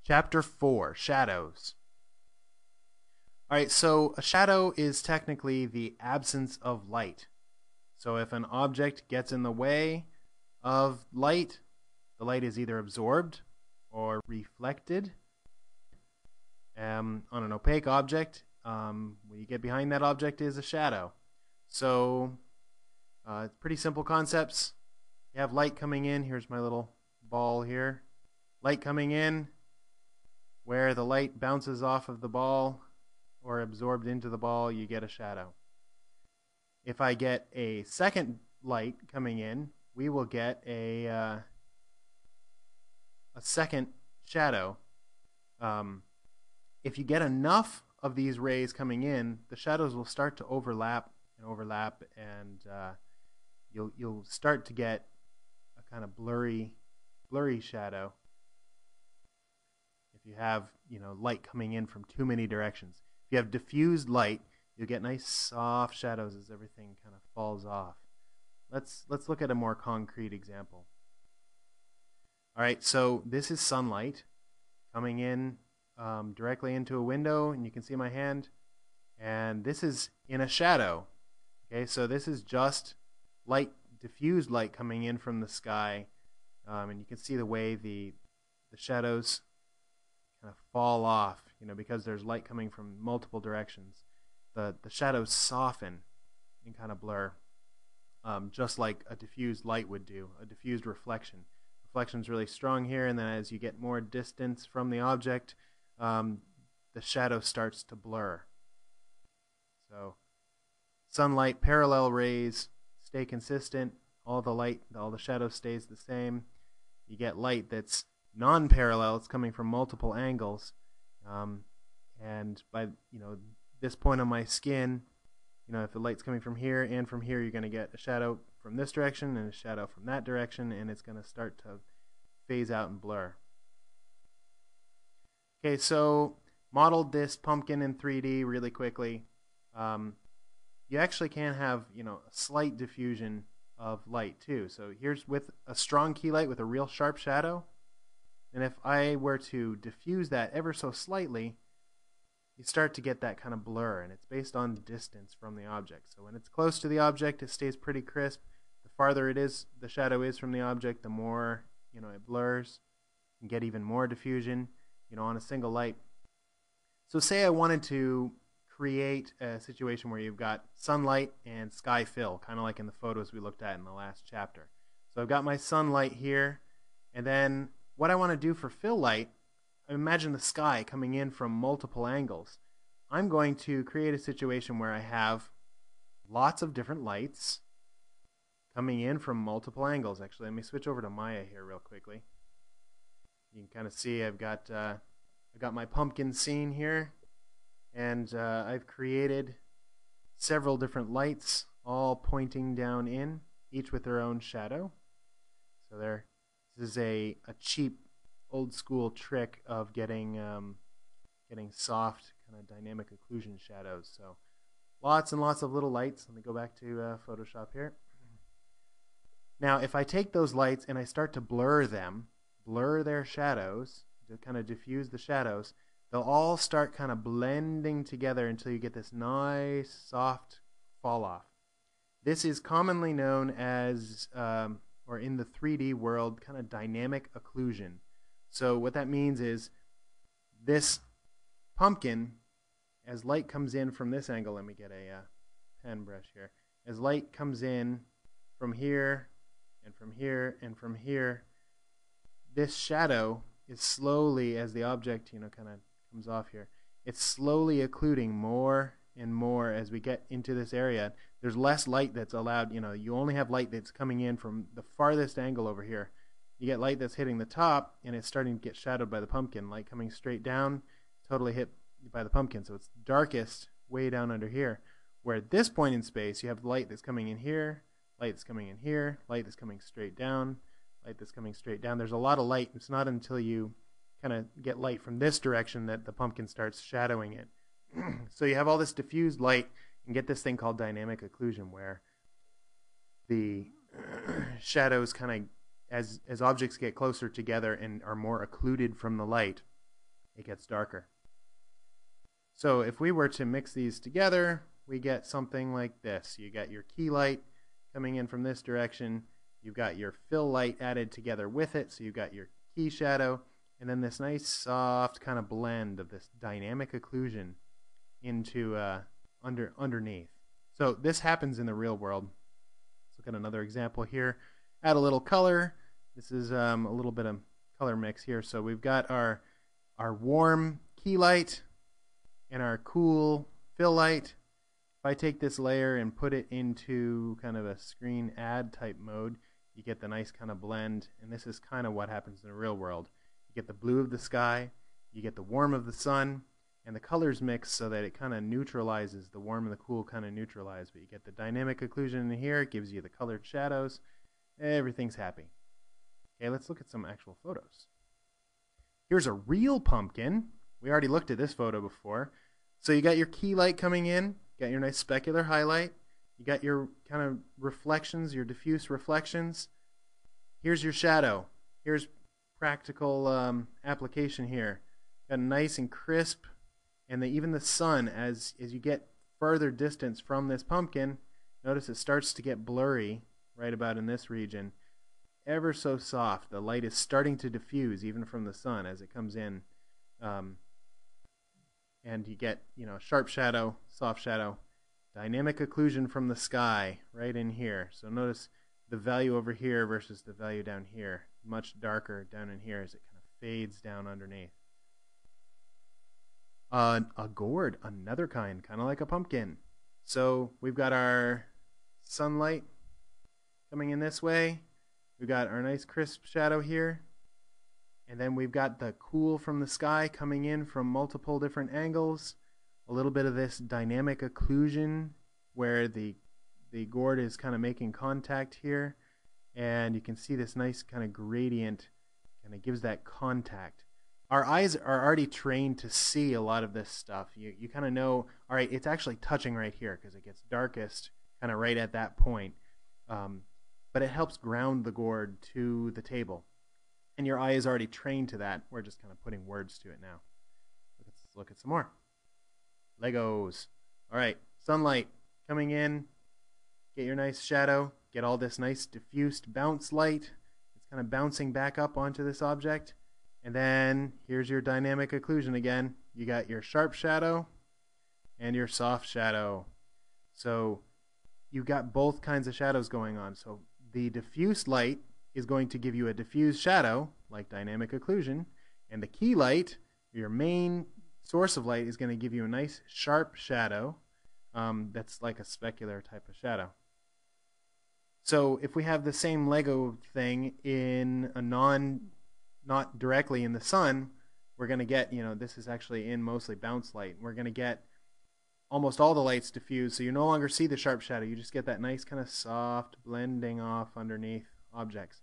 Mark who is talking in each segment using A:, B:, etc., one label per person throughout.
A: Chapter 4, Shadows. Alright, so a shadow is technically the absence of light. So if an object gets in the way of light, the light is either absorbed or reflected. On an opaque object, when you get behind that object is a shadow. So pretty simple concepts. You have light coming in. Here's my little ball here. Light coming in. Where the light bounces off of the ball or absorbed into the ball, you get a shadow. If I get a second light coming in, we will get a second shadow. If you get enough of these rays coming in, the shadows will start to overlap, and you'll start to get a kind of blurry shadow. If you have, light coming in from too many directions. If you have diffused light, you'll get nice soft shadows as everything kind of falls off. Let's look at a more concrete example. All right, so this is sunlight coming in directly into a window, and you can see my hand. And this is in a shadow. Okay, so this is just light, diffused light coming in from the sky, and you can see the way the shadows kind of fall off, because there's light coming from multiple directions. The shadows soften and kind of blur, just like a diffused light would do, a diffused reflection. Reflection's really strong here, and then as you get more distance from the object, the shadow starts to blur. So sunlight, parallel rays stay consistent. All the shadow stays the same. You get light that's non-parallel. It's coming from multiple angles, and by this point on my skin, if the light's coming from here and from here, you're going to get a shadow from this direction and a shadow from that direction, and it's going to start to phase out and blur. Okay, so modeled this pumpkin in 3D really quickly. You actually can have a slight diffusion of light too. So here's with a strong key light with a real sharp shadow. And if I were to diffuse that ever so slightly, you start to get that kind of blur, and it's based on distance from the object. So when it's close to the object, it stays pretty crisp. The farther the shadow is from the object, the more it blurs. You can get even more diffusion on a single light. So say I wanted to create a situation where you've got sunlight and sky fill, kind of like in the photos we looked at in the last chapter. So I've got my sunlight here, and then what I want to do for fill light, imagine the sky coming in from multiple angles. I'm going to create a situation where I have lots of different lights coming in from multiple angles. Actually, let me switch over to Maya here real quickly. You can kind of see I've got my pumpkin scene here, and I've created several different lights all pointing down in, each with their own shadow. So this is a cheap old school trick of getting soft kind of dynamic occlusion shadows. So lots and lots of little lights. Let me go back to Photoshop here. Now if I take those lights and I start to blur their shadows, to kind of diffuse the shadows, they'll all start kind of blending together until you get this nice soft fall off. This is commonly known as or in the 3D world, kind of dynamic occlusion. So what that means is this pumpkin, as light comes in from this angle, let me get a pen brush here. As light comes in from here and from here and from here, this shadow is slowly, as the object kind of comes off here, it's slowly occluding more and more as we get into this area. There's less light that's allowed. You only have light that's coming in from the farthest angle over here. You get light that's hitting the top, and it's starting to get shadowed by the pumpkin. Light coming straight down, totally hit by the pumpkin. So it's darkest way down under here. Where at this point in space, you have light that's coming in here, light that's coming in here, light that's coming straight down, light that's coming straight down. There's a lot of light. It's not until you kind of get light from this direction that the pumpkin starts shadowing it. So you have all this diffused light and get this thing called dynamic occlusion, where the shadows kind of, as objects get closer together and are more occluded from the light, it gets darker. So if we were to mix these together, we get something like this. You got your key light coming in from this direction. You've got your fill light added together with it, so you've got your key shadow, and then this nice soft kind of blend of this dynamic occlusion into underneath. So this happens in the real world. Let's look at another example here. Add a little color. This is a little bit of color mix here. So we've got our warm key light and our cool fill light. If I take this layer and put it into kind of a screen add type mode, you get the nice kind of blend, and this is kind of what happens in the real world. You get the blue of the sky, you get the warm of the sun, and the colors mix so that it kind of neutralizes, the warm and the cool kind of neutralize, but you get the dynamic occlusion in here, it gives you the colored shadows, everything's happy. Okay, let's look at some actual photos. Here's a real pumpkin. We already looked at this photo before. So you got your key light coming in, got your nice specular highlight, you got your kind of reflections, your diffuse reflections. Here's your shadow. Here's practical application here. Got nice and crisp, and even the sun, as you get further distance from this pumpkin, notice it starts to get blurry right about in this region. Ever so soft. The light is starting to diffuse even from the sun as it comes in. And you get, sharp shadow, soft shadow, dynamic occlusion from the sky right in here. So notice the value over here versus the value down here. Much darker down in here as it kind of fades down underneath. A gourd, another kind of like a pumpkin. So we've got our sunlight coming in this way. We've got our nice crisp shadow here. And then we've got the cool from the sky coming in from multiple different angles. A little bit of this dynamic occlusion where the gourd is kind of making contact here. And you can see this nice kind of gradient kind of gives that contact. Our eyes are already trained to see a lot of this stuff. You kind of know, all right, it's actually touching right here because it gets darkest kind of right at that point. But it helps ground the gourd to the table. And your eye is already trained to that. We're just kind of putting words to it now. Let's look at some more. Legos. All right, sunlight coming in. Get your nice shadow. Get all this nice diffused bounce light. It's kind of bouncing back up onto this object. And then here's your dynamic occlusion again. You got your sharp shadow and your soft shadow. So you've got both kinds of shadows going on. So the diffuse light is going to give you a diffuse shadow, like dynamic occlusion, and the key light, your main source of light, is going to give you a nice sharp shadow that's like a specular type of shadow. So if we have the same Lego thing in a not directly in the sun, we're going to get, this is actually in mostly bounce light. We're going to get almost all the lights diffused, so you no longer see the sharp shadow. You just get that nice kind of soft blending off underneath objects.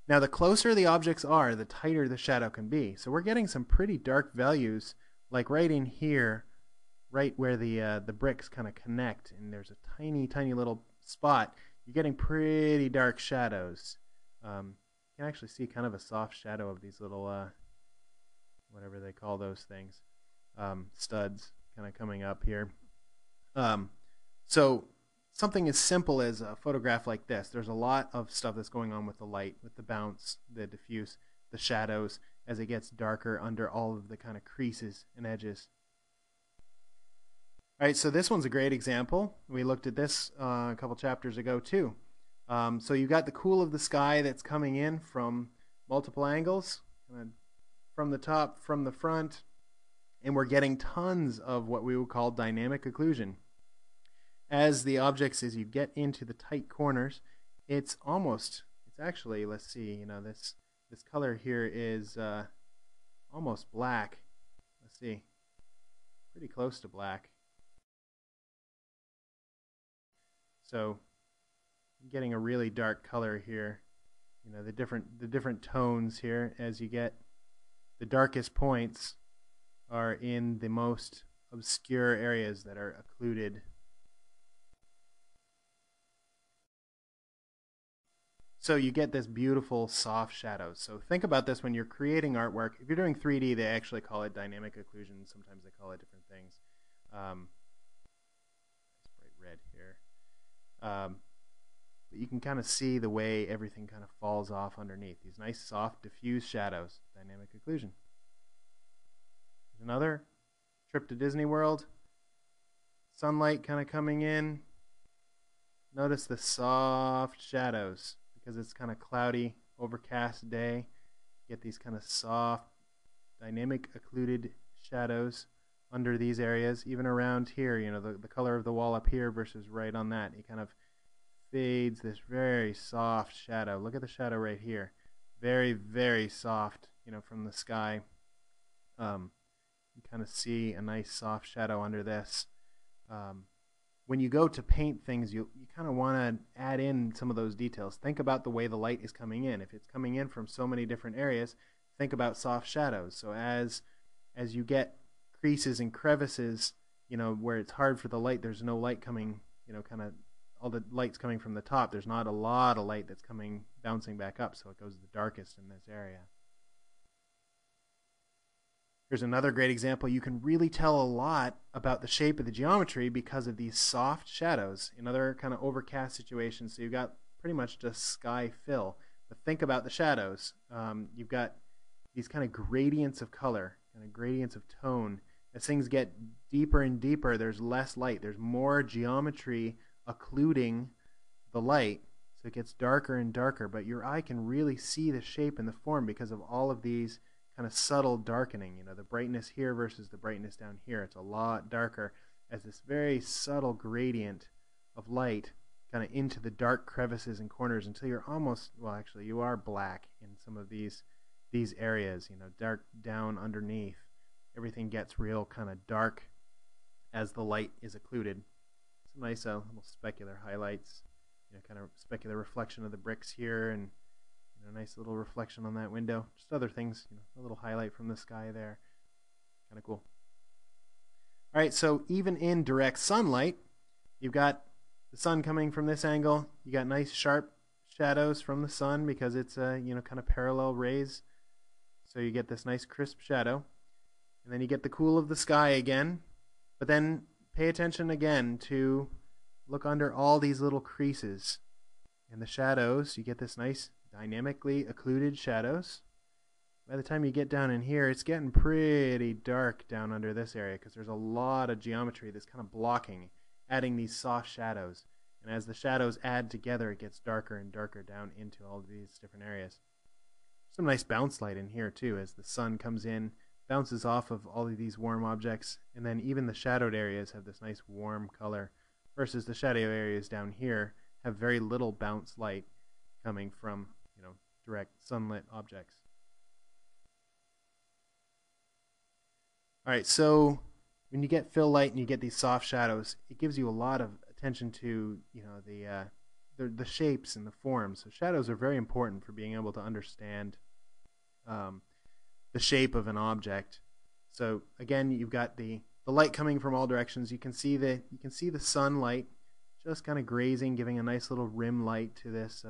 A: Now the closer the objects are, the tighter the shadow can be. So we're getting some pretty dark values, like right in here, right where the bricks kind of connect, and there's a tiny little spot. You're getting pretty dark shadows. You can actually see kind of a soft shadow of these little, whatever they call those things, studs kind of coming up here. So something as simple as a photograph like this, there's a lot of stuff that's going on with the light, with the bounce, the diffuse, the shadows, as it gets darker under all of the kind of creases and edges. All right, so this one's a great example. We looked at this a couple chapters ago too. So you've got the cool of the sky that's coming in from multiple angles, from the top, from the front, and we're getting tons of what we would call dynamic occlusion. As the objects, as you get into the tight corners, it's actually, let's see, this color here is almost black. Let's see, pretty close to black. So I'm getting a really dark color here. The different tones here, as you get the darkest points are in the most obscure areas that are occluded. So you get this beautiful soft shadows. So think about this when you're creating artwork. If you're doing 3D, they actually call it dynamic occlusion. Sometimes they call it different things. It's bright red here. But you can kind of see the way everything kind of falls off underneath. These nice, soft, diffuse shadows. Dynamic occlusion. Here's another trip to Disney World. Sunlight kind of coming in. Notice the soft shadows. Because it's kind of cloudy, overcast day, get these kind of soft, dynamic occluded shadows under these areas. Even around here, you know, the color of the wall up here versus right on that, it kind of fades this very soft shadow. Look at the shadow right here. Very, very soft, you know, from the sky. You kind of see a nice soft shadow under this. When you go to paint things, you kind of want to add in some of those details. Think about the way the light is coming in. If it's coming in from so many different areas, think about soft shadows. So as you get creases and crevices, you know, where it's hard for the light, there's no light coming, you know, kind of all the light's coming from the top. There's not a lot of light that's coming, bouncing back up, so it goes the darkest in this area. Here's another great example. You can really tell a lot about the shape of the geometry because of these soft shadows. Another kind of overcast situation, so you've got pretty much just sky fill. But think about the shadows. You've got these kind of gradients of color, kind of gradients of tone. As things get deeper and deeper, there's less light. There's more geometry occluding the light, so it gets darker and darker. But your eye can really see the shape and the form because of all of these kind of subtle darkening, you know, the brightness here versus the brightness down here. It's a lot darker as this very subtle gradient of light kind of into the dark crevices and corners until you're almost, well, actually you are black in some of these areas, you know, dark down underneath. Everything gets real kind of dark as the light is occluded. Some nice little specular highlights, you know, kind of specular reflection of the bricks here, and a nice little reflection on that window. Just other things, you know, a little highlight from the sky there. Kind of cool. All right, so even in direct sunlight, you've got the sun coming from this angle. You got nice sharp shadows from the sun because it's you know, kind of parallel rays. So you get this nice crisp shadow. And then you get the cool of the sky again. But then pay attention again to look under all these little creases. In the shadows, you get this nice dynamically occluded shadows. By the time you get down in here, it's getting pretty dark down under this area because there's a lot of geometry that's kind of blocking, adding these soft shadows. And as the shadows add together, it gets darker and darker down into all of these different areas. Some nice bounce light in here too as the sun comes in, bounces off of all of these warm objects, and then even the shadowed areas have this nice warm color versus the shadow areas down here have very little bounce light coming from, you know, direct sunlit objects. All right, so when you get fill light and you get these soft shadows, it gives you a lot of attention to, you know, the shapes and the forms. So shadows are very important for being able to understand the shape of an object. So again, you've got the light coming from all directions. You can see the sunlight just kind of grazing, giving a nice little rim light to this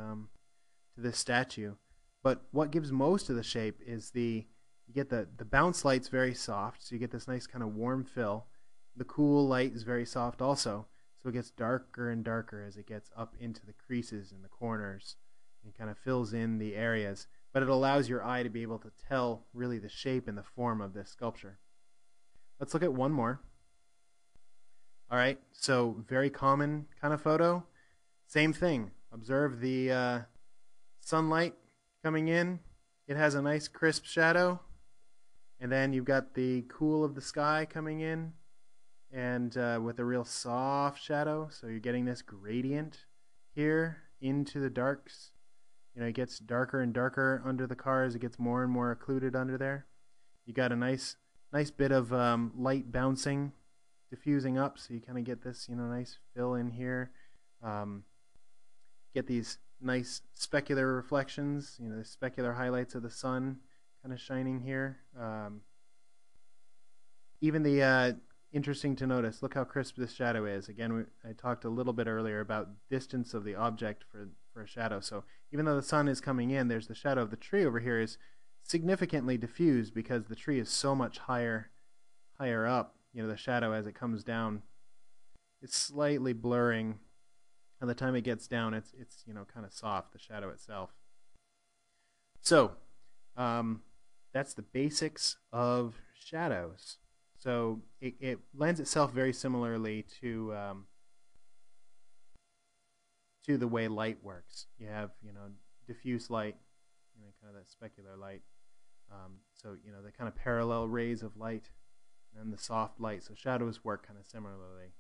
A: statue. But what gives most of the shape is you get the bounce light's very soft, so you get this nice kind of warm fill. The cool light is very soft also, so it gets darker and darker as it gets up into the creases and the corners and kind of fills in the areas. But it allows your eye to be able to tell really the shape and the form of this sculpture. Let's look at one more. All right, so very common kind of photo. Same thing. Observe the sunlight coming in. It has a nice crisp shadow. And then you've got the cool of the sky coming in and with a real soft shadow. So you're getting this gradient here into the darks. You know, it gets darker and darker under the cars. It gets more and more occluded under there. You got a nice bit of light bouncing, diffusing up, so you kind of get this, you know, nice fill in here. Get these nice specular reflections, you know, the specular highlights of the sun kind of shining here. Even the interesting to notice. Look how crisp this shadow is. Again, I talked a little bit earlier about distance of the object for a shadow. So even though the sun is coming in, there's the shadow of the tree over here is significantly diffused because the tree is so much higher up. You know, the shadow as it comes down is slightly blurring. By the time it gets down, it's you know, kind of soft, the shadow itself. So that's the basics of shadows. So it lends itself very similarly to the way light works. You have, you know, diffuse light, you know, kind of that specular light. So, you know, the kind of parallel rays of light and the soft light. So shadows work kind of similarly.